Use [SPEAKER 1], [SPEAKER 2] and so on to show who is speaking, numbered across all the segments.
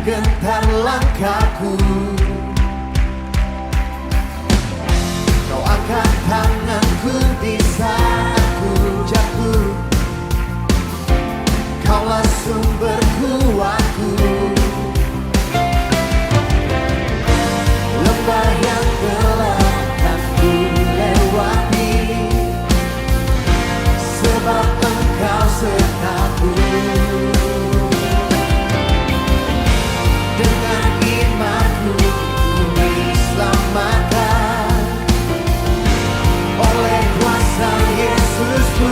[SPEAKER 1] gentar langkahku. Kau angkat tanganku di saat ku jatuh. Kaulah sumber kuatku. Lembah yang gelap kan ku lewati, sebab Engkau sertaku. Dengan imanku ku diselamatkan oleh kuasa Yesusku.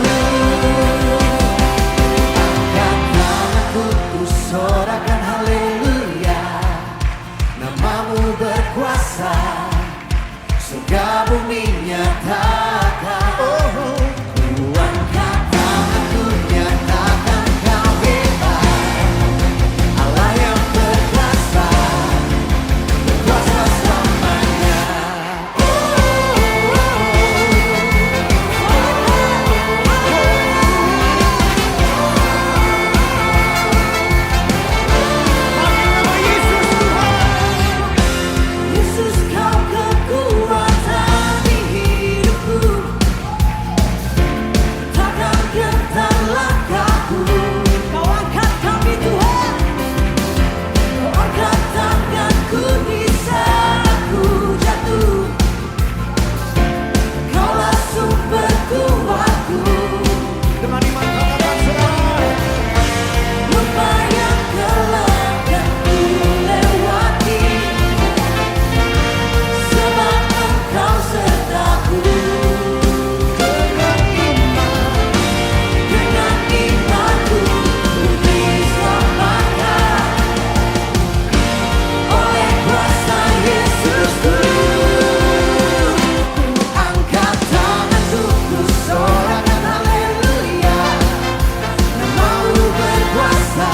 [SPEAKER 1] Angkat tanganku, ku sorakan haleluya. Namamu berkuasa, surga bumi nyatakan. Ku angkat tanganku, nyatakan Kau hebat, Allah yang berkuasa, berkuasa selamanya. Yesus, Kau kekuatan di hidupku. Takkan gentar langkahku. Kau angkat kami Tuhan. Kau angkat tanganku di saat ku jatuh. Kaulah sumber kuatku. Dengan iman katakan saudara. Lembah yang gelap kan ku lewati, sebab Engkau sertaku. Dengan imanku ku diselamatkan oleh kuasa Yesusku. Angkat tanganku, ku sorakan haleluya. Namamu berkuasa,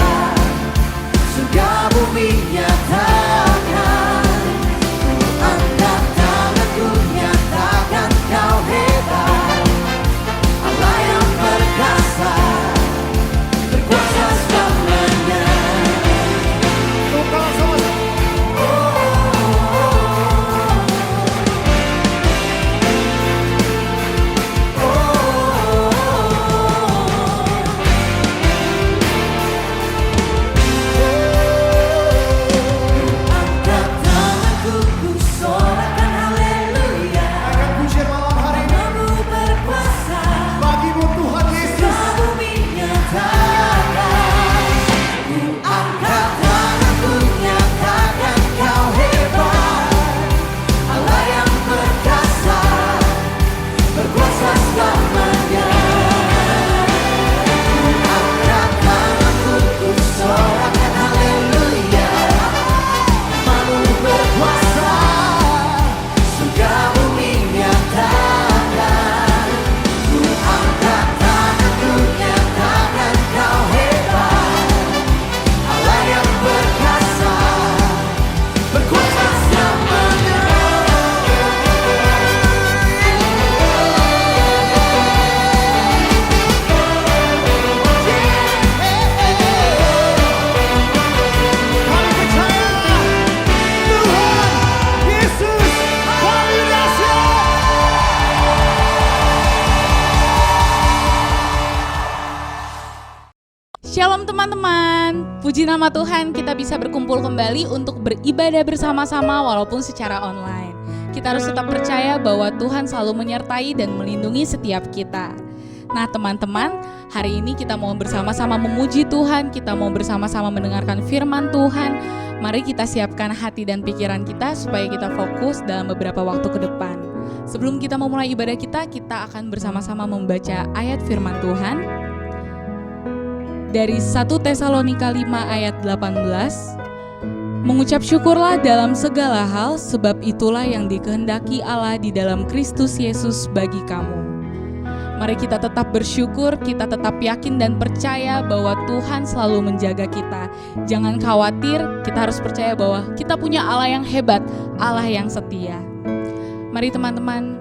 [SPEAKER 1] surga bumi nyatakan. Ku angkat tanganku, nyatakan Kau hebat, Allah yang perkasa, berkuasa selamanya. Kalau sama-sama. Angkat tanganku, ku sorakan haleluya. Akan pujian malam hari ini. Namamu berkuasa, bagimu Tuhan Yesus, surga bumi nyatakan. Ku angkat tanganku, nyatakan Kau hebat, Allah yang perkasa, berkuasa selamanya. Ku angkat tanganku, ku sorakan haleluya. Namamu berkuasa, surga bumi nyatakan. Ku angkat tanganku, nyatakan Kau hebat, Allah yang perkasa, berkuasa selamanya. Kami percaya Tuhan Yesus Maha
[SPEAKER 2] Shalom teman-teman, puji nama Tuhan kita bisa berkumpul kembali untuk beribadah bersama-sama walaupun secara online. Kita harus tetap percaya bahwa Tuhan selalu menyertai dan melindungi setiap kita. Nah teman-teman, hari ini kita mau bersama-sama memuji Tuhan, kita mau bersama-sama mendengarkan firman Tuhan. Mari kita siapkan hati dan pikiran kita supaya kita fokus dalam beberapa waktu ke depan. Sebelum kita memulai ibadah kita akan bersama-sama membaca ayat firman Tuhan. Dari 1 Tesalonika 5 ayat 18, mengucap syukurlah dalam segala hal, sebab itulah yang dikehendaki Allah di dalam Kristus Yesus bagi kamu. Mari kita tetap bersyukur, kita tetap yakin dan percaya bahwa Tuhan selalu menjaga kita. Jangan khawatir, kita harus percaya bahwa kita punya Allah yang hebat, Allah yang setia. Mari teman-teman,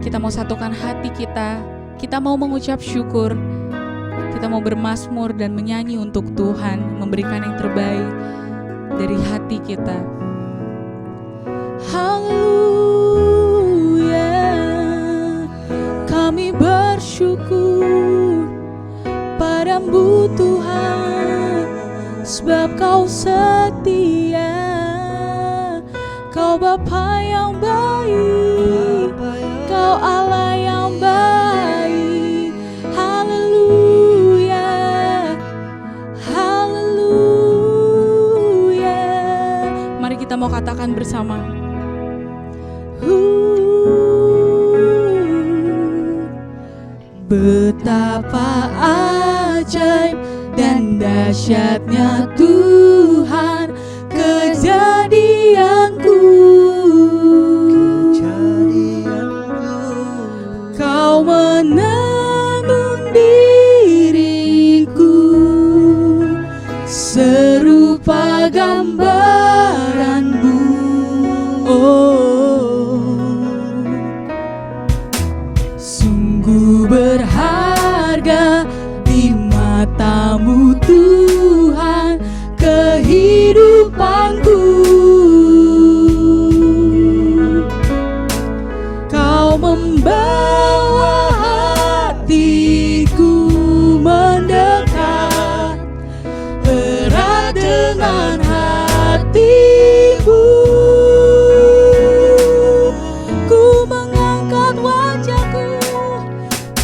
[SPEAKER 2] kita mau satukan hati kita mau mengucap syukur, kita mau bermazmur dan menyanyi untuk Tuhan, memberikan yang terbaik. dari hati kita. Haleluya, kami bersyukur padamu Tuhan, sebab Kau setia, Kau Bapa yang baik, Kau Allah yang baik. Haleluya, haleluya. Mari kita mau katakan bersama. Betapa ajaib dan dahsyatnya Tuhan kejadianku. Kau menenun diriku serupa gambaranmu. Sungguh berharga di matamu Tuhan kehidupanku. Kau membawa hatiku mendekat erat dengan hatimu. Ku mengangkat wajahku,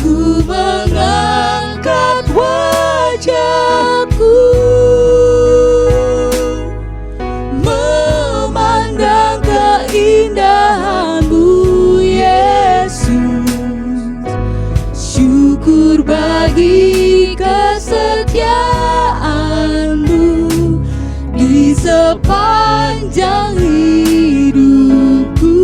[SPEAKER 2] ku mengangkat wajahku, memandang keindahanmu Yesus. Syukur bagi kesetiaanmu di sepanjang hidupku.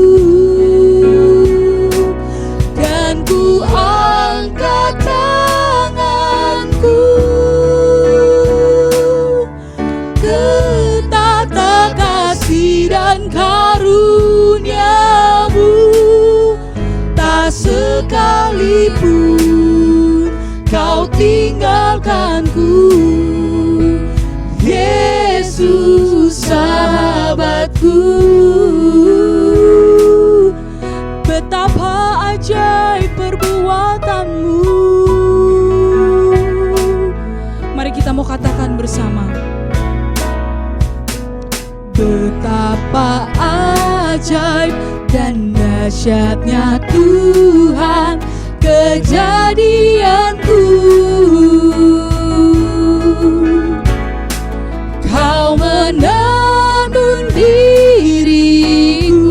[SPEAKER 2] Dan ku angkat tanganku ke tata kasih dan karuniamu. Tak sekalipun Kau tinggalkanku, Yesus sahabatku. Betapa ajaib perbuatanmu. Mari kita mau katakan bersama. Betapa ajaib dan dahsyatnya Tuhan kejadianku. Kau menenun diriku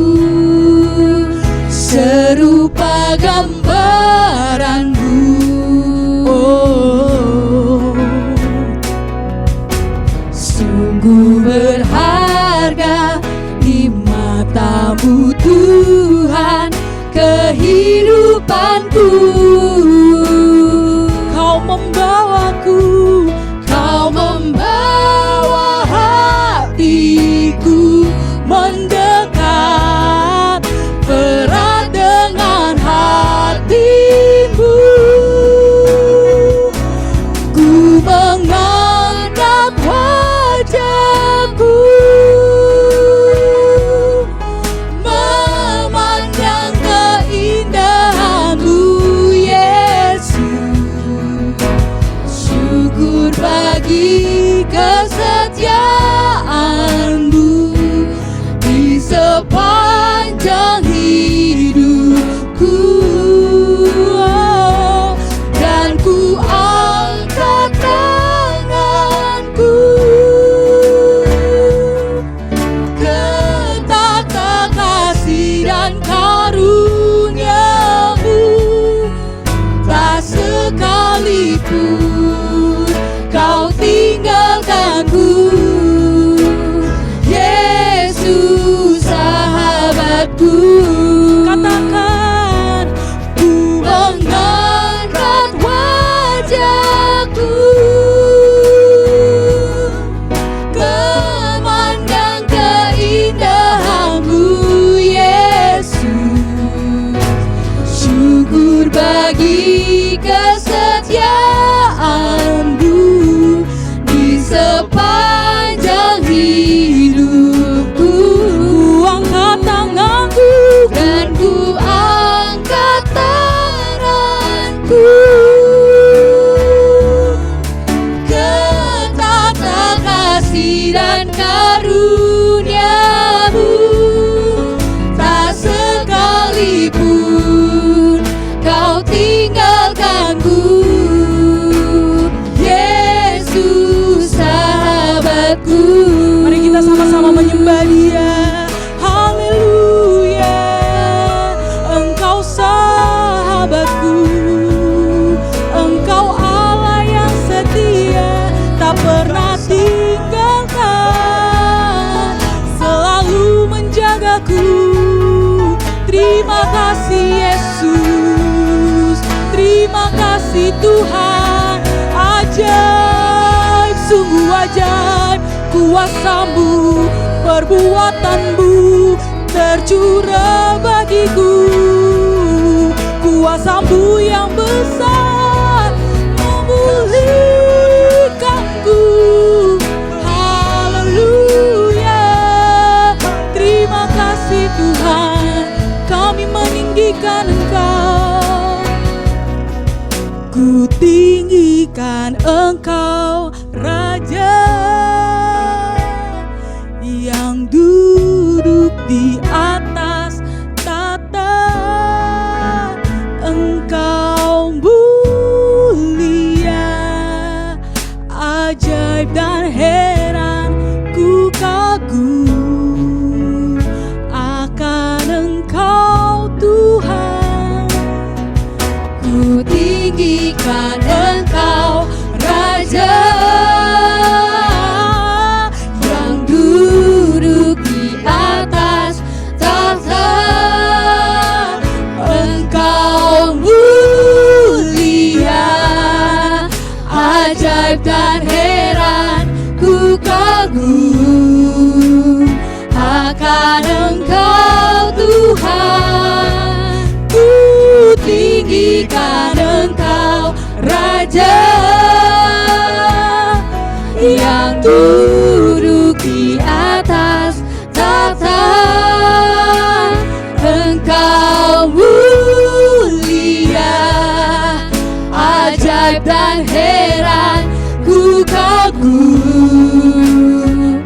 [SPEAKER 2] serupa gambaranmu. Sungguh berharga di matamu Tuhan kehidupanku. Kau membawaku, Kau membawa hatiku mendekat erat dengan hatimu. Ku mengangkat wajahku, memandang keindahanmu Yesus. Syukur bagi kesetiaanmu di sepanjang hidupku. Dan ku angkat tanganku ke tata kasih dan karuniamu. Tak sekalipun Kau tinggalkanku,
[SPEAKER 3] karuniamu, tak sekalipun kau tinggalkanku. Yesus sahabatku.
[SPEAKER 4] Mari kita sama-sama menyembah Dia. Haleluya, Engkau sahabatku, Engkau Allah yang setia, tak pernah tinggalkan, selalu menjagaku. Terima kasih Yesus, terima kasih Tuhan. Ajaib, sungguh ajaib kuasa-Mu, perbuatan-Mu tercurah bagiku. Kuasa-Mu yang besar memulihkanku. Haleluya, terima kasih Tuhan, kami meninggikan Engkau. Ku tinggikan Engkau, Raja yang duduk di atas tata. Engkau mulia, ajaib dan heran, ku kagum akan Engkau Tuhan.
[SPEAKER 3] Ku tinggikan Engkau, Raja yang duduk di atas tahta. Engkau mulia, ajaib dan heran, ku kagum akan Engkau Tuhan. Ku tinggikan Engkau, Raja yang duduk di atas tahta. Engkau mulia, ajaib dan heran, ku kagum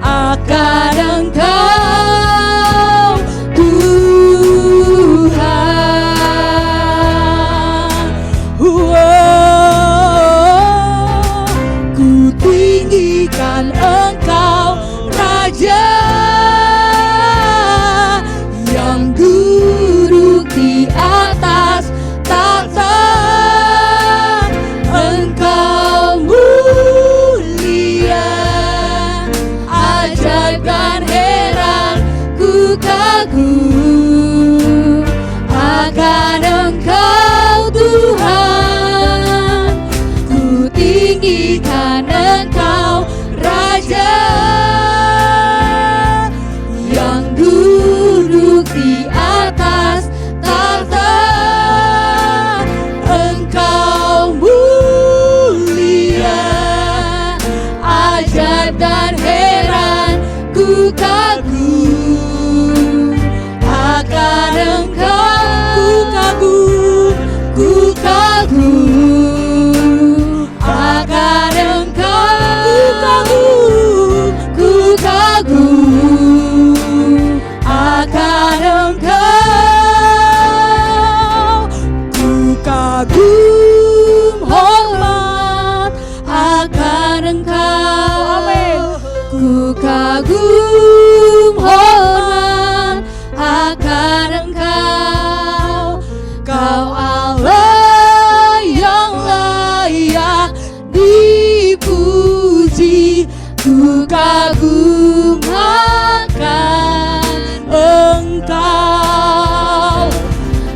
[SPEAKER 3] akan Engkau Tuhan. Ku tinggikan Engkau, Raja yang duduk di atas tahta. Engkau mulia, ajaib dan heran, ku kagum akan Engkau Tuhan. Ku tinggikan Engkau, Raja yang duduk di atas tahta. Engkau mulia, ajaib dan heran, ku kagum akan Engkau. Ku kagum akan Engkau. Ku kagum akan Engkau. Ku kagum hormat akan Engkau. Amin. Ku kagum hormat akan Engkau. Kau Allah yang layak dipuji. Ku kagum akan Engkau.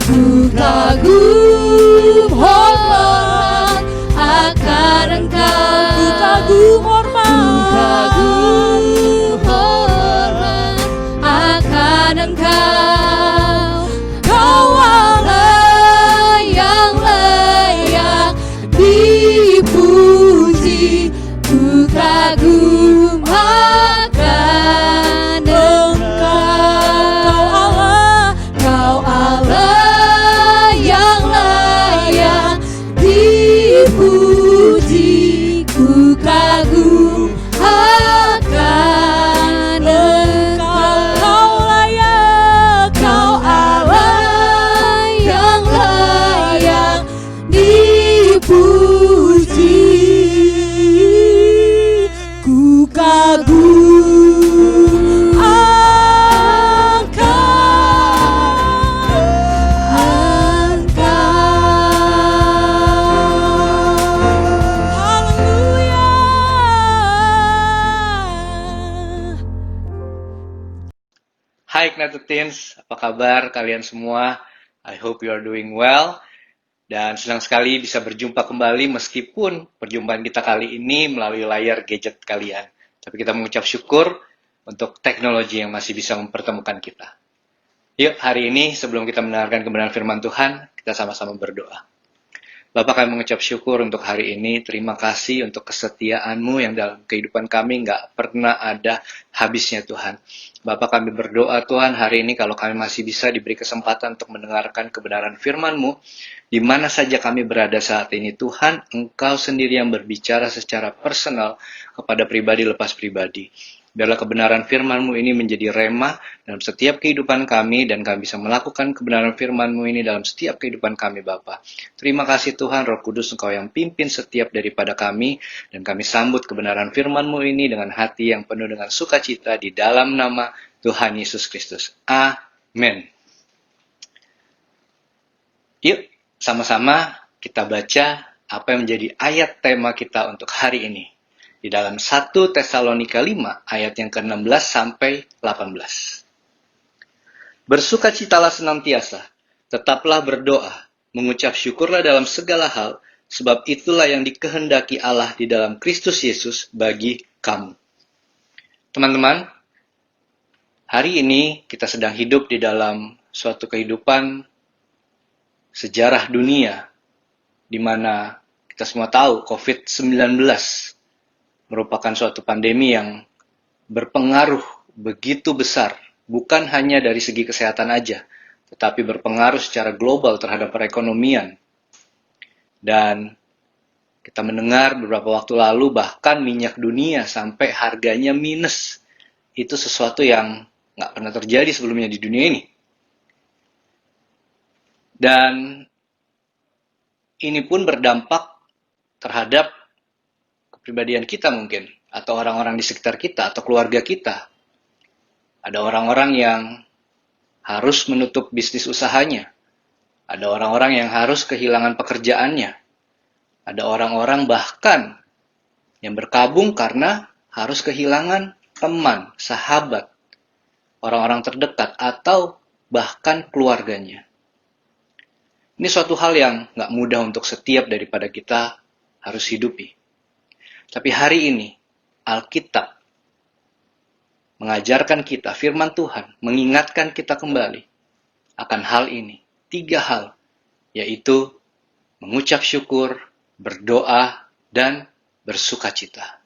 [SPEAKER 3] Ku kagum hormat akan Engkau. Ku kagum hormat. Ku kagum hormat akan Engkau. Kau Allah yang layak dipuji. Ku kagum akan Engkau. Kau Allah yang layak dipuji. Ku kagum akan
[SPEAKER 5] Hai Knatutins, apa kabar kalian semua? I hope you are doing well. Dan senang sekali bisa berjumpa kembali meskipun perjumpaan kita kali ini melalui layar gadget kalian. Tapi kita mengucap syukur untuk teknologi yang masih bisa mempertemukan kita. Yuk, hari ini sebelum kita mendengarkan kebenaran firman Tuhan, kita sama-sama berdoa. Bapak, kami mengucap syukur untuk hari ini. Terima kasih untuk kesetiaan-Mu yang dalam kehidupan kami nggak pernah ada habisnya, Tuhan. Bapak, kami berdoa, Tuhan, hari ini kalau kami masih bisa diberi kesempatan untuk mendengarkan kebenaran firman-Mu, di mana saja kami berada saat ini, Tuhan, Engkau sendiri yang berbicara secara personal kepada pribadi lepas pribadi. Biarlah kebenaran firman-Mu ini menjadi rema dalam setiap kehidupan kami, dan kami bisa melakukan kebenaran firman-Mu ini dalam setiap kehidupan kami, Bapa. Terima kasih Tuhan, Roh Kudus, Engkau yang pimpin setiap daripada kami, dan kami sambut kebenaran firman-Mu ini dengan hati yang penuh dengan sukacita di dalam nama Tuhan Yesus Kristus. Amin. Yuk, sama-sama kita baca apa yang menjadi ayat tema kita untuk hari ini. Di dalam 1 Tesalonika 5 ayat yang ke-16 sampai 18. Bersukacitalah senantiasa, tetaplah berdoa, mengucap syukurlah dalam segala hal, sebab itulah yang dikehendaki Allah di dalam Kristus Yesus bagi kamu. Teman-teman, hari ini kita sedang hidup di dalam suatu kehidupan sejarah dunia, di mana kita semua tahu COVID-19 merupakan suatu pandemi yang berpengaruh begitu besar, bukan hanya dari segi kesehatan aja, tetapi berpengaruh secara global terhadap perekonomian. Dan kita mendengar beberapa waktu lalu bahkan minyak dunia sampai harganya minus. Itu sesuatu yang nggak pernah terjadi sebelumnya di dunia ini. Dan ini pun berdampak terhadap kepribadian kita mungkin, atau orang-orang di sekitar kita, atau keluarga kita. Ada orang-orang yang harus menutup bisnis usahanya. Ada orang-orang yang harus kehilangan pekerjaannya. Ada orang-orang bahkan yang berkabung karena harus kehilangan teman, sahabat, orang-orang terdekat, atau bahkan keluarganya. Ini suatu hal yang nggak mudah untuk setiap daripada kita harus hidupi. Tapi hari ini, Alkitab mengajarkan kita, firman Tuhan, mengingatkan kita kembali akan hal ini. 3 hal, yaitu mengucap syukur, berdoa, dan bersukacita.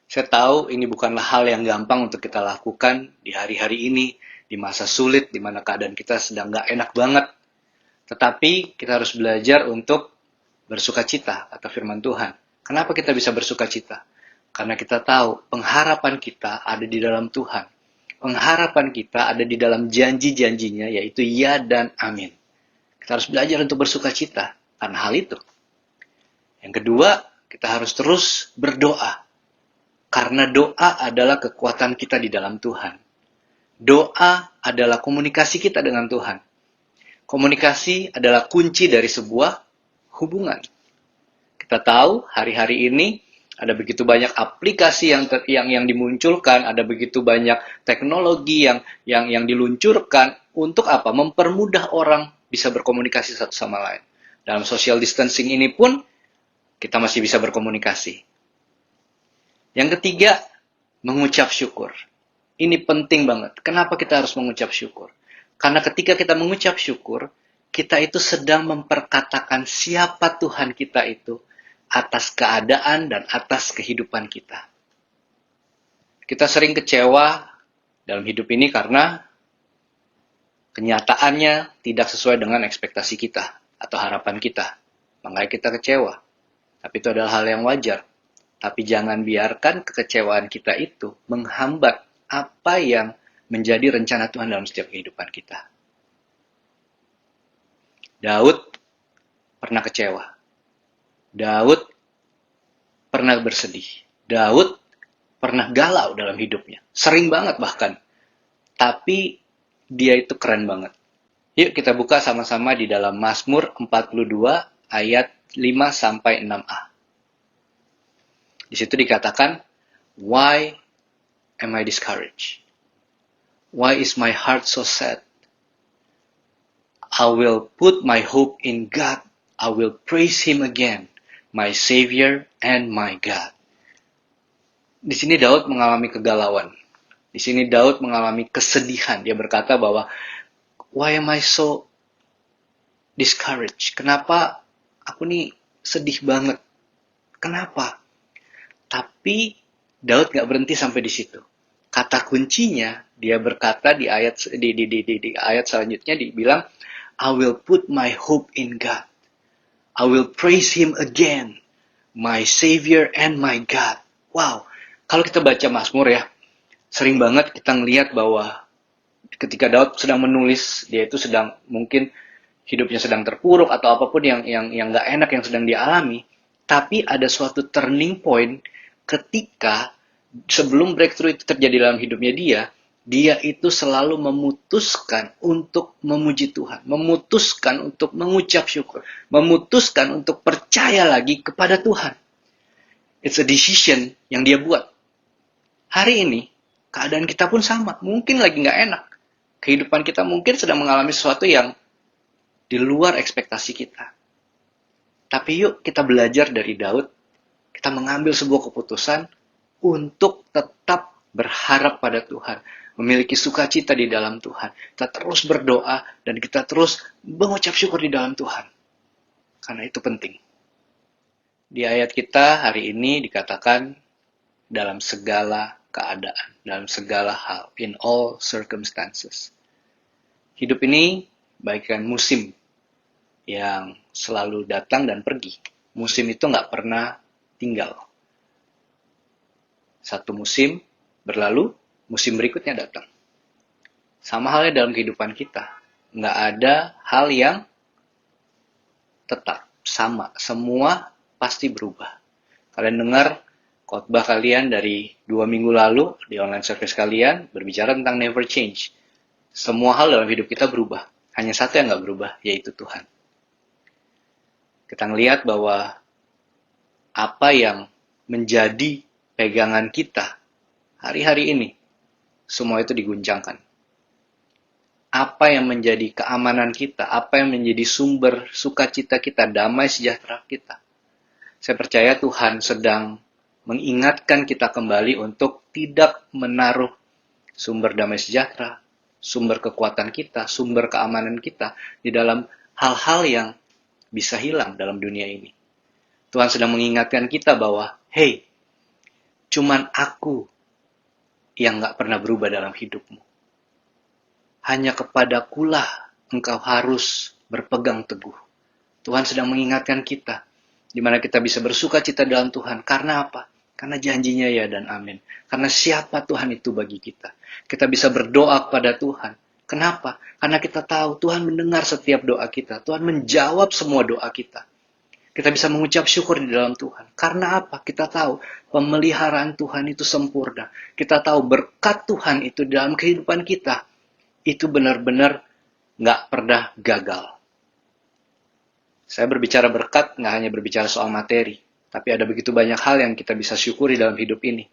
[SPEAKER 5] Saya tahu ini bukanlah hal yang gampang untuk kita lakukan di hari-hari ini, di masa sulit, di mana keadaan kita sedang nggak enak banget. Tetapi kita harus belajar untuk bersukacita, kata firman Tuhan. Kenapa kita bisa bersukacita? Karena kita tahu pengharapan kita ada di dalam Tuhan. Pengharapan kita ada di dalam janji-janjinya, yaitu ya dan amin. Kita harus belajar untuk bersukacita karena hal itu. Yang kedua, kita harus terus berdoa. Karena doa adalah kekuatan kita di dalam Tuhan. Doa adalah komunikasi kita dengan Tuhan. Komunikasi adalah kunci dari sebuah hubungan. Kita tahu hari-hari ini ada begitu banyak aplikasi yang dimunculkan, ada begitu banyak teknologi yang diluncurkan untuk apa? Mempermudah orang bisa berkomunikasi satu sama lain. Dalam social distancing ini pun kita masih bisa berkomunikasi. Yang ketiga, mengucap syukur. Ini penting banget. Kenapa kita harus mengucap syukur? Karena ketika kita mengucap syukur, kita itu sedang memperkatakan siapa Tuhan kita itu atas keadaan dan atas kehidupan kita. Kita sering kecewa dalam hidup ini karena kenyataannya tidak sesuai dengan ekspektasi kita atau harapan kita. Makanya kita kecewa. Tapi itu adalah hal yang wajar. Tapi jangan biarkan kekecewaan kita itu menghambat apa yang menjadi rencana Tuhan dalam setiap kehidupan kita. Daud pernah kecewa. Daud pernah bersedih. Daud pernah galau dalam hidupnya. Sering banget bahkan. Tapi dia itu keren banget. Yuk kita buka sama-sama di dalam Mazmur 42 ayat 5-6a. Di situ dikatakan, "Why am I discouraged?" Why is my heart so sad? I will put my hope in God. I will praise Him again, my Savior and my God. Di sini Daud mengalami kegalauan. Di sini Daud mengalami kesedihan. Dia berkata bahwa, why am I so discouraged? Kenapa aku nih sedih banget? Kenapa? Tapi Daud gak berhenti sampai di situ. Kata kuncinya, dia berkata di ayat selanjutnya dibilang, I will put my hope in God. I will praise Him again, my Savior and my God. Wow, kalau kita baca Mazmur ya, sering banget kita ngelihat bahwa ketika Daud sedang menulis, dia itu sedang mungkin hidupnya sedang terpuruk atau apapun yang nggak enak yang sedang dialami. Tapi ada suatu turning point ketika sebelum breakthrough itu terjadi dalam hidupnya dia itu selalu memutuskan untuk memuji Tuhan, memutuskan untuk mengucap syukur, memutuskan untuk percaya lagi kepada Tuhan. It's a decision yang dia buat. Hari ini, keadaan kita pun sama. Mungkin lagi nggak enak. Kehidupan kita mungkin sedang mengalami sesuatu yang di luar ekspektasi kita. Tapi yuk kita belajar dari Daud. Kita mengambil sebuah keputusan untuk tetap berharap pada Tuhan. Memiliki sukacita di dalam Tuhan. Kita terus berdoa dan kita terus mengucap syukur di dalam Tuhan. Karena itu penting. Di ayat kita hari ini dikatakan dalam segala keadaan, dalam segala hal, in all circumstances. Hidup ini bagaikan musim yang selalu datang dan pergi. Musim itu nggak pernah tinggal. Satu musim berlalu, musim berikutnya datang. Sama halnya dalam kehidupan kita. Nggak ada hal yang tetap, sama. Semua pasti berubah. Kalian dengar khotbah kalian dari 2 minggu lalu di online service kalian berbicara tentang never change. Semua hal dalam hidup kita berubah. Hanya satu yang nggak berubah, yaitu Tuhan. Kita ngelihat bahwa apa yang menjadi pegangan kita hari-hari ini, semua itu diguncangkan. Apa yang menjadi keamanan kita, apa yang menjadi sumber sukacita kita, damai sejahtera kita. Saya percaya Tuhan sedang mengingatkan kita kembali untuk tidak menaruh sumber damai sejahtera, sumber kekuatan kita, sumber keamanan kita di dalam hal-hal yang bisa hilang dalam dunia ini. Tuhan sedang mengingatkan kita bahwa, hey, cuman aku yang gak pernah berubah dalam hidupmu. Hanya kepadakulah engkau harus berpegang teguh. Tuhan sedang mengingatkan kita, di mana kita bisa bersuka cita dalam Tuhan. Karena apa? Karena janjinya ya dan amin. Karena siapa Tuhan itu bagi kita. Kita bisa berdoa kepada Tuhan. Kenapa? Karena kita tahu Tuhan mendengar setiap doa kita. Tuhan menjawab semua doa kita. Kita bisa mengucap syukur di dalam Tuhan. Karena apa? Kita tahu pemeliharaan Tuhan itu sempurna. Kita tahu berkat Tuhan itu dalam kehidupan kita. Itu benar-benar nggak pernah gagal. Saya berbicara berkat nggak hanya berbicara soal materi. Tapi ada begitu banyak hal yang kita bisa syukuri dalam hidup ini.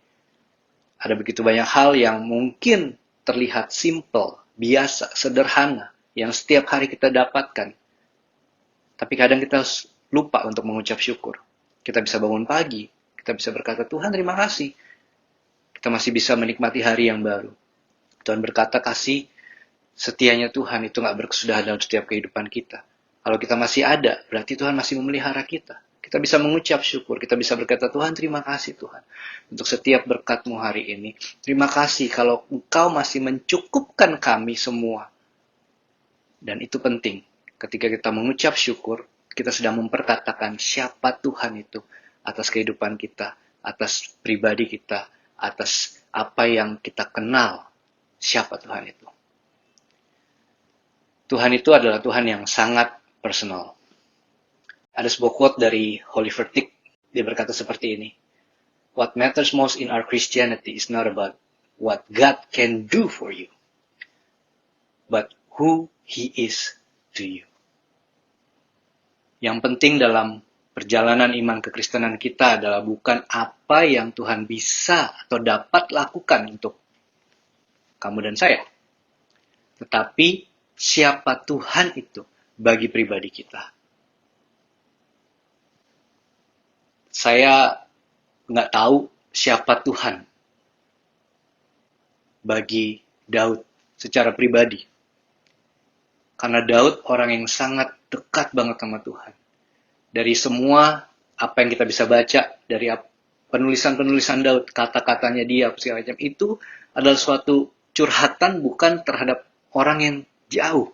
[SPEAKER 5] Ada begitu banyak hal yang mungkin terlihat simple, biasa, sederhana, yang setiap hari kita dapatkan. Tapi kadang kita lupa untuk mengucap syukur. Kita bisa bangun pagi, kita bisa berkata, Tuhan terima kasih. Kita masih bisa menikmati hari yang baru. Tuhan berkata kasih setianya Tuhan itu nggak berkesudahan dalam setiap kehidupan kita. Kalau kita masih ada, berarti Tuhan masih memelihara kita. Kita bisa mengucap syukur, kita bisa berkata, Tuhan terima kasih Tuhan untuk setiap berkat-Mu hari ini. Terima kasih kalau Engkau masih mencukupkan kami semua. Dan itu penting, ketika kita mengucap syukur, kita sedang memperkatakan siapa Tuhan itu atas kehidupan kita, atas pribadi kita, atas apa yang kita kenal, siapa Tuhan itu. Tuhan itu adalah Tuhan yang sangat personal. Ada sebuah quote dari Oliver Tick, dia berkata seperti ini. What matters most in our Christianity is not about what God can do for you, but who He is to you. Yang penting dalam perjalanan iman kekristenan kita adalah bukan apa yang Tuhan bisa atau dapat lakukan untuk kamu dan saya. tetapi siapa Tuhan itu bagi pribadi kita. Saya nggak tahu siapa Tuhan bagi Daud secara pribadi. Karena Daud orang yang sangat dekat banget sama Tuhan. Dari semua apa yang kita bisa baca, dari penulisan-penulisan Daud, kata-katanya dia, segala macam, itu adalah suatu curhatan bukan terhadap orang yang jauh.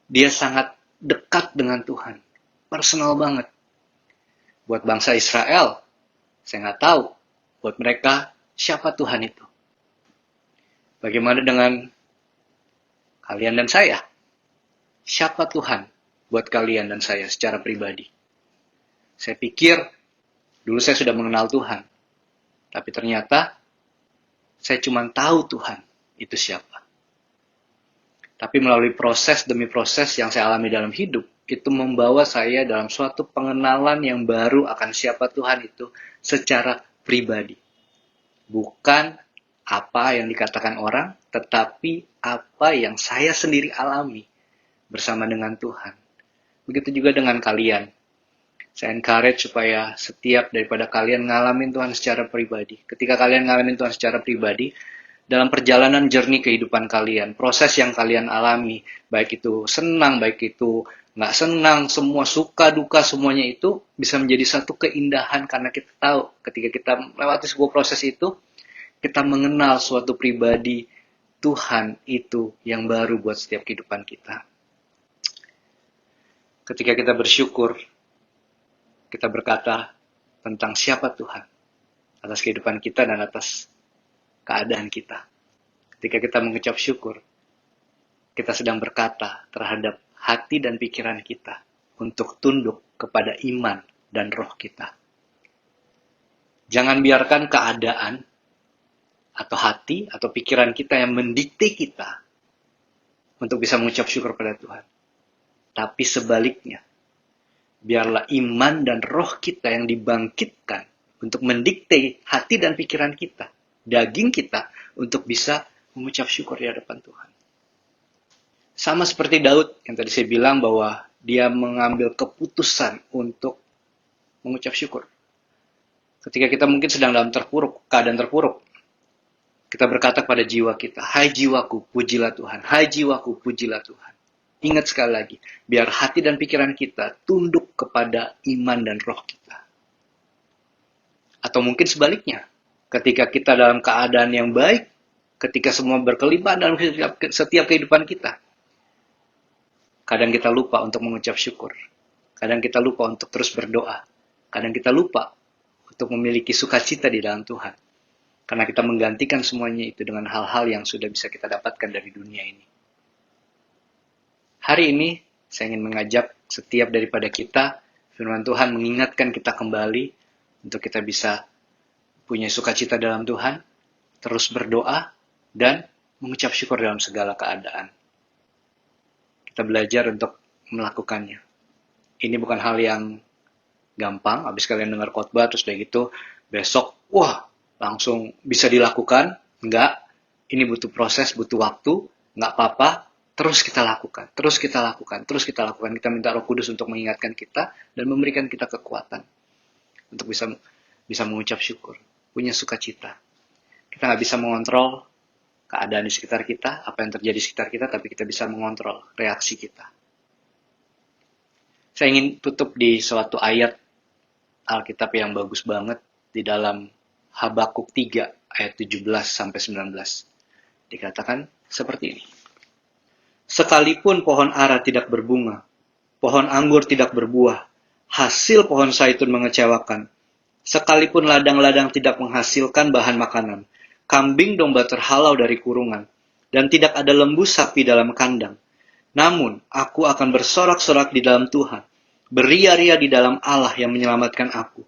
[SPEAKER 5] Dia sangat dekat dengan Tuhan. Personal banget. Buat bangsa Israel, saya nggak tahu. Buat mereka, siapa Tuhan itu? Bagaimana dengan kalian dan saya? Siapa Tuhan buat kalian dan saya secara pribadi? Saya pikir dulu saya sudah mengenal Tuhan. Tapi ternyata saya cuma tahu Tuhan itu siapa. Tapi melalui proses demi proses yang saya alami dalam hidup, itu membawa saya dalam suatu pengenalan yang baru akan siapa Tuhan itu secara pribadi. Bukan apa yang dikatakan orang, tetapi apa yang saya sendiri alami bersama dengan Tuhan. Begitu juga dengan kalian. Saya encourage supaya setiap daripada kalian ngalamin Tuhan secara pribadi. Ketika kalian ngalamin Tuhan secara pribadi, dalam perjalanan journey kehidupan kalian, proses yang kalian alami, baik itu senang, baik itu nggak senang, semua suka, duka, semuanya itu bisa menjadi satu keindahan karena kita tahu ketika kita melewati sebuah proses itu, kita mengenal suatu pribadi Tuhan itu yang baru buat setiap kehidupan kita. Ketika kita bersyukur, kita berkata tentang siapa Tuhan atas kehidupan kita dan atas keadaan kita. Ketika kita mengucap syukur, kita sedang berkata terhadap hati dan pikiran kita untuk tunduk kepada iman dan roh kita. Jangan biarkan keadaan atau hati atau pikiran kita yang mendikte kita untuk bisa mengucap syukur pada Tuhan. Tapi sebaliknya, biarlah iman dan roh kita yang dibangkitkan untuk mendikte hati dan pikiran kita, daging kita, untuk bisa mengucap syukur di hadapan Tuhan. Sama seperti Daud yang tadi saya bilang bahwa dia mengambil keputusan untuk mengucap syukur. Ketika kita mungkin sedang dalam keadaan terpuruk, kita berkata pada jiwa kita, "Hai jiwaku, pujilah Tuhan. Hai jiwaku, pujilah Tuhan." Ingat sekali lagi, biar hati dan pikiran kita tunduk kepada iman dan roh kita. Atau mungkin sebaliknya, ketika kita dalam keadaan yang baik, ketika semua berkelimpahan dalam setiap kehidupan kita, kadang kita lupa untuk mengucap syukur. Kadang kita lupa untuk terus berdoa. Kadang kita lupa untuk memiliki sukacita di dalam Tuhan. Karena kita menggantikan semuanya itu dengan hal-hal yang sudah bisa kita dapatkan dari dunia ini. Hari ini, saya ingin mengajak setiap daripada kita, firman Tuhan mengingatkan kita kembali untuk kita bisa punya sukacita dalam Tuhan, terus berdoa, dan mengucap syukur dalam segala keadaan. Kita belajar untuk melakukannya. Ini bukan hal yang gampang, habis kalian dengar khotbah, terus dari gitu, besok, wah, langsung bisa dilakukan. Enggak, ini butuh proses, butuh waktu, enggak apa-apa, terus kita lakukan, terus kita lakukan, terus kita lakukan. Kita minta Roh Kudus untuk mengingatkan kita dan memberikan kita kekuatan untuk bisa mengucap syukur, punya sukacita. Kita nggak bisa mengontrol keadaan di sekitar kita, apa yang terjadi di sekitar kita, tapi kita bisa mengontrol reaksi kita. Saya ingin tutup di suatu ayat Alkitab yang bagus banget di dalam Habakuk 3 ayat 17-19. Dikatakan seperti ini. Sekalipun pohon ara tidak berbunga, pohon anggur tidak berbuah, hasil pohon zaitun mengecewakan. Sekalipun ladang-ladang tidak menghasilkan bahan makanan, kambing domba terhalau dari kurungan, dan tidak ada lembu sapi dalam kandang. Namun, aku akan bersorak-sorak di dalam Tuhan, beria-ria di dalam Allah yang menyelamatkan aku.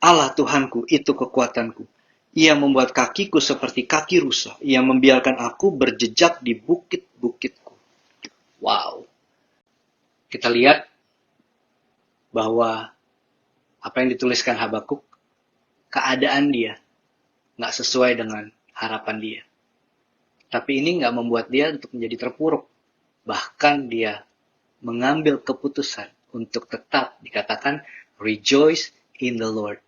[SPEAKER 5] Allah Tuhanku, itu kekuatanku. Ia membuat kakiku seperti kaki rusa. Ia membiarkan aku berjejak di bukit-bukitku. Wow. Kita lihat bahwa apa yang dituliskan Habakuk, keadaan dia nggak sesuai dengan harapan dia. Tapi ini nggak membuat dia untuk menjadi terpuruk. Bahkan dia mengambil keputusan untuk tetap dikatakan rejoice in the Lord.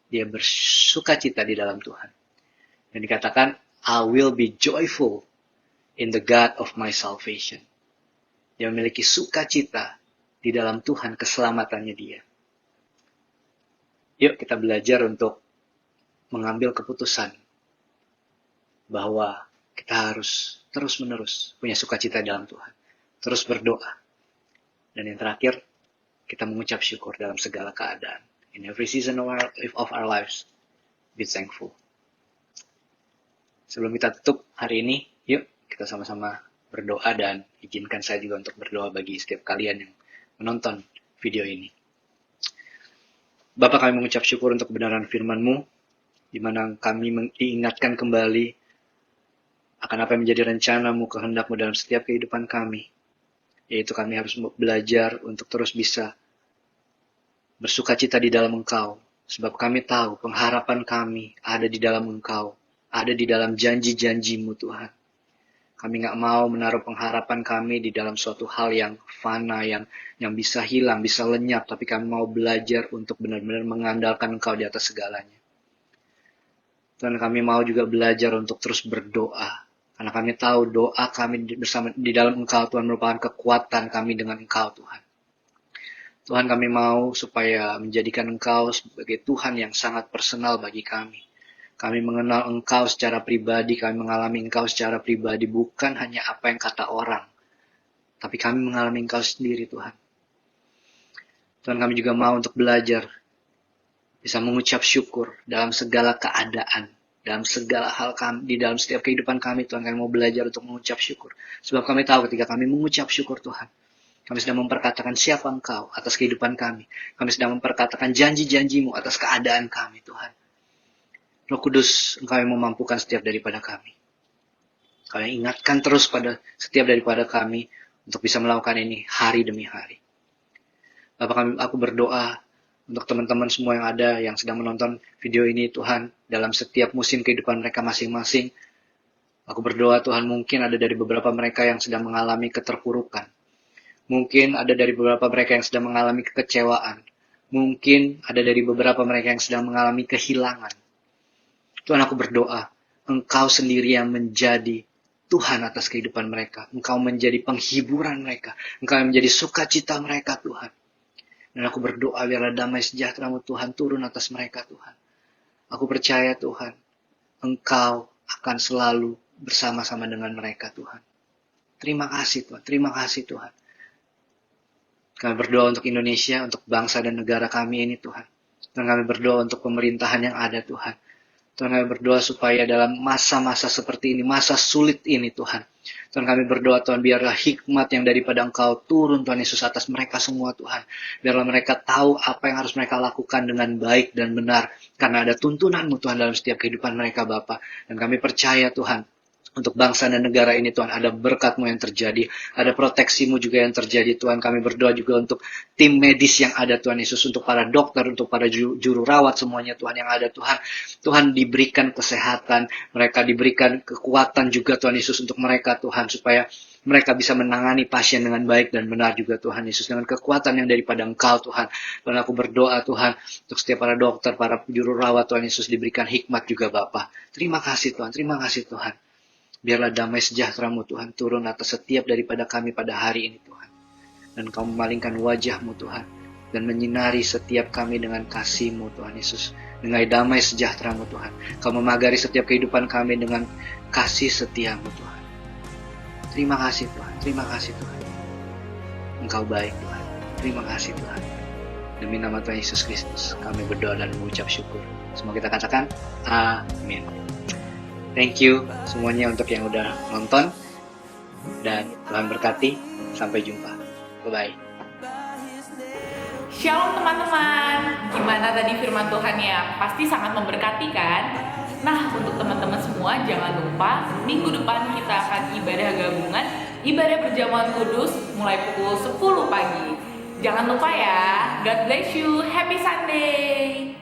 [SPEAKER 5] Dia bersukacita di dalam Tuhan. Dan dikatakan, I will be joyful in the God of my salvation. Dia memiliki sukacita di dalam Tuhan, keselamatannya dia. Yuk kita belajar untuk mengambil keputusan bahwa kita harus terus-menerus punya sukacita dalam Tuhan. Terus berdoa. Dan yang terakhir, kita mengucap syukur dalam segala keadaan. In every season of our lives, be thankful. Sebelum kita tutup hari ini, yuk kita sama-sama berdoa dan izinkan saya juga untuk berdoa bagi setiap kalian yang menonton video ini. Bapa, kami mengucap syukur untuk kebenaran firman-Mu, di mana kami diingatkan kembali akan apa yang menjadi rencana-Mu, kehendak-Mu dalam setiap kehidupan kami. Yaitu kami harus belajar untuk terus bisa bersukacita di dalam Engkau. Sebab kami tahu pengharapan kami ada di dalam Engkau. Ada di dalam janji-janji-Mu Tuhan. Kami nggak mau menaruh pengharapan kami di dalam suatu hal yang fana, yang bisa hilang, bisa lenyap. Tapi kami mau belajar untuk benar-benar mengandalkan Engkau di atas segalanya. Dan kami mau juga belajar untuk terus berdoa. Karena kami tahu doa kami bersama di dalam Engkau, Tuhan, merupakan kekuatan kami dengan Engkau, Tuhan. Tuhan, kami mau supaya menjadikan Engkau sebagai Tuhan yang sangat personal bagi kami. Kami mengenal Engkau secara pribadi, kami mengalami Engkau secara pribadi, bukan hanya apa yang kata orang. Tapi kami mengalami Engkau sendiri, Tuhan. Tuhan, kami juga mau untuk belajar, bisa mengucap syukur dalam segala keadaan, dalam segala hal kami, di dalam setiap kehidupan kami, Tuhan, kami mau belajar untuk mengucap syukur. Sebab kami tahu ketika kami mengucap syukur, Tuhan, kami sedang memperkatakan siapa Engkau atas kehidupan kami. Kami sedang memperkatakan janji-janji-Mu atas keadaan kami, Tuhan. Roh Kudus, Engkau yang memampukan setiap daripada kami. Engkau yang ingatkan terus pada setiap daripada kami untuk bisa melakukan ini hari demi hari. Bapak, aku berdoa untuk teman-teman semua yang ada, yang sedang menonton video ini, Tuhan, dalam setiap musim kehidupan mereka masing-masing. Aku berdoa, Tuhan, mungkin ada dari beberapa mereka yang sedang mengalami keterpurukan. Mungkin ada dari beberapa mereka yang sedang mengalami kekecewaan. Mungkin ada dari beberapa mereka yang sedang mengalami kehilangan. Tuhan, aku berdoa, Engkau sendiri yang menjadi Tuhan atas kehidupan mereka. Engkau menjadi penghiburan mereka. Engkau yang menjadi sukacita mereka, Tuhan. Dan aku berdoa, biarlah damai sejahtera-Mu, Tuhan, turun atas mereka, Tuhan. Aku percaya, Tuhan, Engkau akan selalu bersama-sama dengan mereka, Tuhan. Terima kasih, Tuhan. Terima kasih, Tuhan. Kami berdoa untuk Indonesia, untuk bangsa dan negara kami ini, Tuhan. Dan kami berdoa untuk pemerintahan yang ada, Tuhan. Tuhan, kami berdoa supaya dalam masa-masa seperti ini, masa sulit ini, Tuhan. Tuhan, kami berdoa, Tuhan, biarlah hikmat yang daripada Engkau turun, Tuhan Yesus, atas mereka semua, Tuhan. Biarlah mereka tahu apa yang harus mereka lakukan dengan baik dan benar. Karena ada tuntunan-Mu, Tuhan, dalam setiap kehidupan mereka, Bapa. Dan kami percaya, Tuhan, untuk bangsa dan negara ini, Tuhan, ada berkat-Mu yang terjadi. Ada proteksi-Mu juga yang terjadi, Tuhan. Kami berdoa juga untuk tim medis yang ada, Tuhan Yesus. Untuk para dokter, untuk para juru rawat semuanya, Tuhan, yang ada, Tuhan. Tuhan, diberikan kesehatan. Mereka diberikan kekuatan juga, Tuhan Yesus, untuk mereka, Tuhan. Supaya mereka bisa menangani pasien dengan baik dan benar juga, Tuhan Yesus. Dengan kekuatan yang daripada Engkau, Tuhan. Dan aku berdoa, Tuhan, untuk setiap para dokter, para juru rawat, Tuhan Yesus, diberikan hikmat juga, Bapa. Terima kasih, Tuhan. Terima kasih, Tuhan. Biarlah damai sejahtera-Mu, Tuhan, turun atas setiap daripada kami pada hari ini, Tuhan. Dan Kau memalingkan wajah-Mu, Tuhan, dan menyinari setiap kami dengan kasih-Mu, Tuhan Yesus. Dengan damai sejahtera-Mu, Tuhan. Kau memagari setiap kehidupan kami dengan kasih setia-Mu, Tuhan. Terima kasih, Tuhan. Terima kasih, Tuhan. Engkau baik, Tuhan. Terima kasih, Tuhan. Demi nama Tuhan Yesus Kristus, kami berdoa dan mengucap syukur. Semua kita katakan, amin. Thank you semuanya untuk yang udah nonton. Dan Tuhan berkati. Sampai jumpa. Bye-bye.
[SPEAKER 2] Shalom teman-teman. Gimana tadi firman Tuhan ya? Pasti sangat memberkati kan? Nah, untuk teman-teman semua jangan lupa minggu depan kita akan ibadah gabungan, ibadah perjamuan kudus mulai pukul 10 pagi. Jangan lupa ya. God bless you. Happy Sunday.